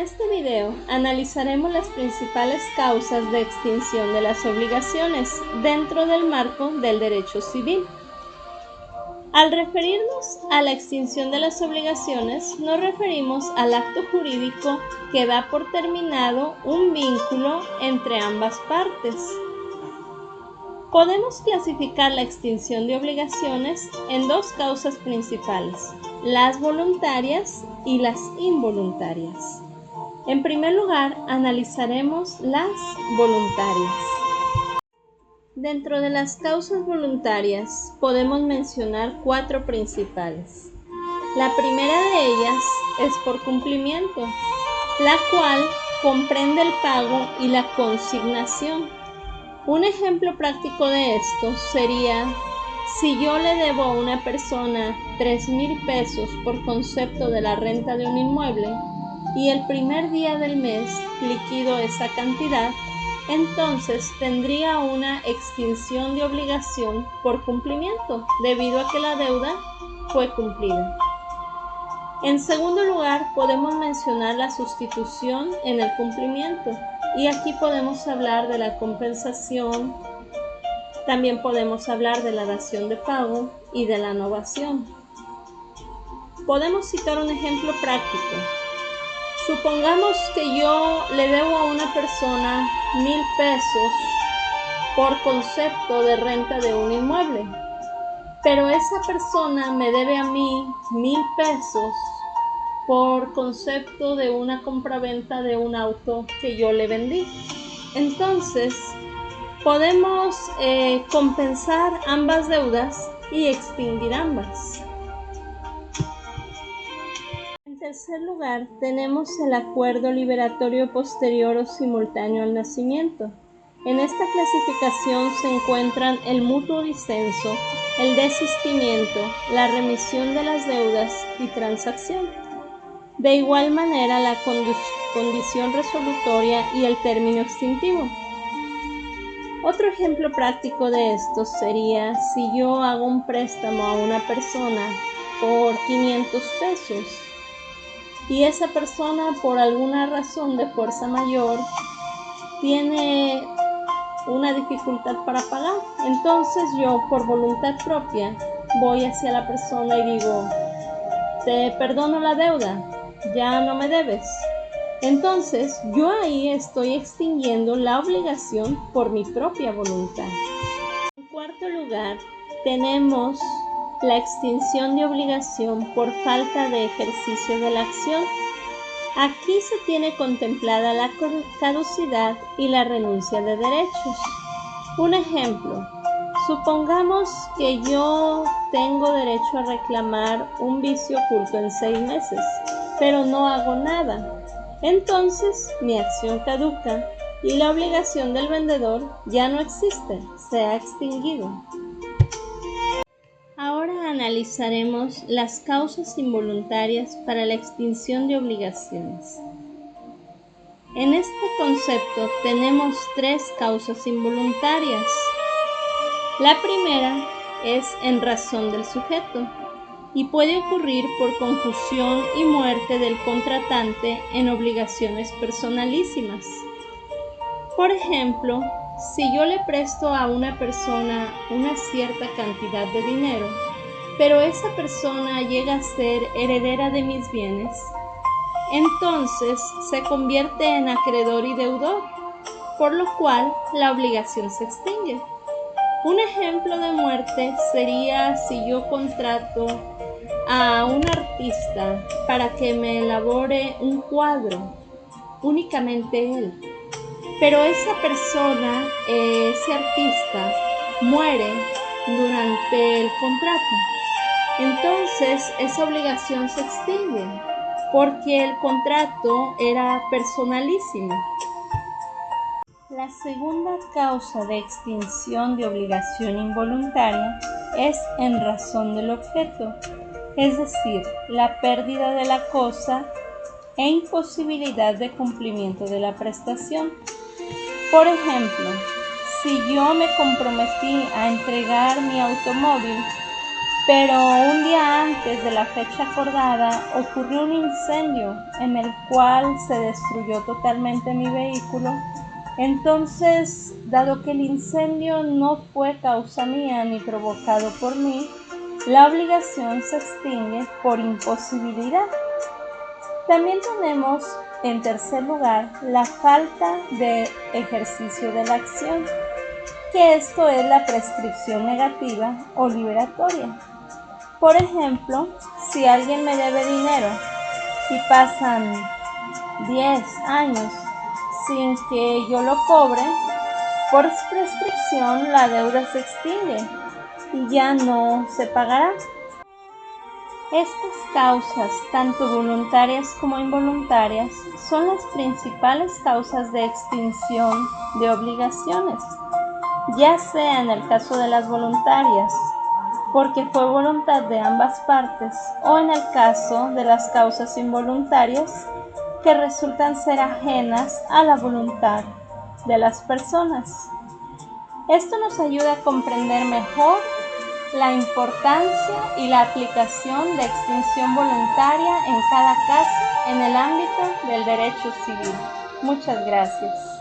este video analizaremos las principales causas de extinción de las obligaciones dentro del marco del derecho civil. Al referirnos a la extinción de las obligaciones, nos referimos al acto jurídico que da por terminado un vínculo entre ambas partes. Podemos clasificar la extinción de obligaciones en dos causas principales, las voluntarias y las involuntarias. En primer lugar, analizaremos las voluntarias. Dentro de las causas voluntarias podemos mencionar cuatro principales. La primera de ellas es por cumplimiento, la cual comprende el pago y la consignación. Un ejemplo práctico de esto sería si yo le debo a una persona 3,000 pesos por concepto de la renta de un inmueble y el primer día del mes liquido esa cantidad, entonces tendría una extinción de obligación por cumplimiento, debido a que la deuda fue cumplida. En segundo lugar, podemos mencionar la sustitución en el cumplimiento, y aquí podemos hablar de la compensación, también podemos hablar de la dación de pago y de la novación. Podemos citar un ejemplo práctico. Supongamos que yo le debo a una persona 1,000 pesos por concepto de renta de un inmueble, pero esa persona me debe a mí 1,000 pesos por concepto de una compraventa de un auto que yo le vendí. Entonces, podemos compensar ambas deudas y extinguir ambas. En tercer lugar, tenemos el acuerdo liberatorio posterior o simultáneo al nacimiento. En esta clasificación se encuentran el mutuo disenso, el desistimiento, la remisión de las deudas y transacción. De igual manera, la condición resolutoria y el término extintivo. Otro ejemplo práctico de esto sería si yo hago un préstamo a una persona por 500 pesos y esa persona por alguna razón de fuerza mayor tiene una dificultad para pagar. Entonces yo, por voluntad propia, voy hacia la persona y digo: te perdono la deuda, ya no me debes. Entonces yo ahí estoy extinguiendo la obligación por mi propia voluntad. En cuarto lugar, tenemos la extinción de obligación por falta de ejercicio de la acción. Aquí se tiene contemplada la caducidad y la renuncia de derechos. Un ejemplo, supongamos que yo tengo derecho a reclamar un vicio oculto en 6 meses, pero no hago nada. Entonces mi acción caduca y la obligación del vendedor ya no existe, se ha extinguido. Ahora analizaremos las causas involuntarias para la extinción de obligaciones. En este concepto tenemos 3 causas involuntarias. La primera es en razón del sujeto y puede ocurrir por confusión y muerte del contratante en obligaciones personalísimas. Por ejemplo, si yo le presto a una persona una cierta cantidad de dinero, pero esa persona llega a ser heredera de mis bienes, entonces se convierte en acreedor y deudor, por lo cual la obligación se extingue. Un ejemplo de muerte sería si yo contrato a un artista para que me elabore un cuadro, únicamente él. Pero esa persona, ese artista, muere durante el contrato. Entonces esa obligación se extingue porque el contrato era personalísimo. La segunda causa de extinción de obligación involuntaria es en razón del objeto, es decir, la pérdida de la cosa e imposibilidad de cumplimiento de la prestación. Por ejemplo, si yo me comprometí a entregar mi automóvil, pero un día antes de la fecha acordada ocurrió un incendio en el cual se destruyó totalmente mi vehículo. Entonces, dado que el incendio no fue causa mía ni provocado por mí, la obligación se extingue por imposibilidad. También tenemos, en tercer lugar, la falta de ejercicio de la acción, que esto es la prescripción negativa o liberatoria. Por ejemplo, si alguien me debe dinero y pasan 10 años sin que yo lo cobre, por prescripción la deuda se extingue y ya no se pagará. Estas causas, tanto voluntarias como involuntarias, son las principales causas de extinción de obligaciones, ya sea en el caso de las voluntarias, porque fue voluntad de ambas partes, o en el caso de las causas involuntarias, que resultan ser ajenas a la voluntad de las personas. Esto nos ayuda a comprender mejor la importancia y la aplicación de extinción voluntaria en cada caso en el ámbito del derecho civil. Muchas gracias.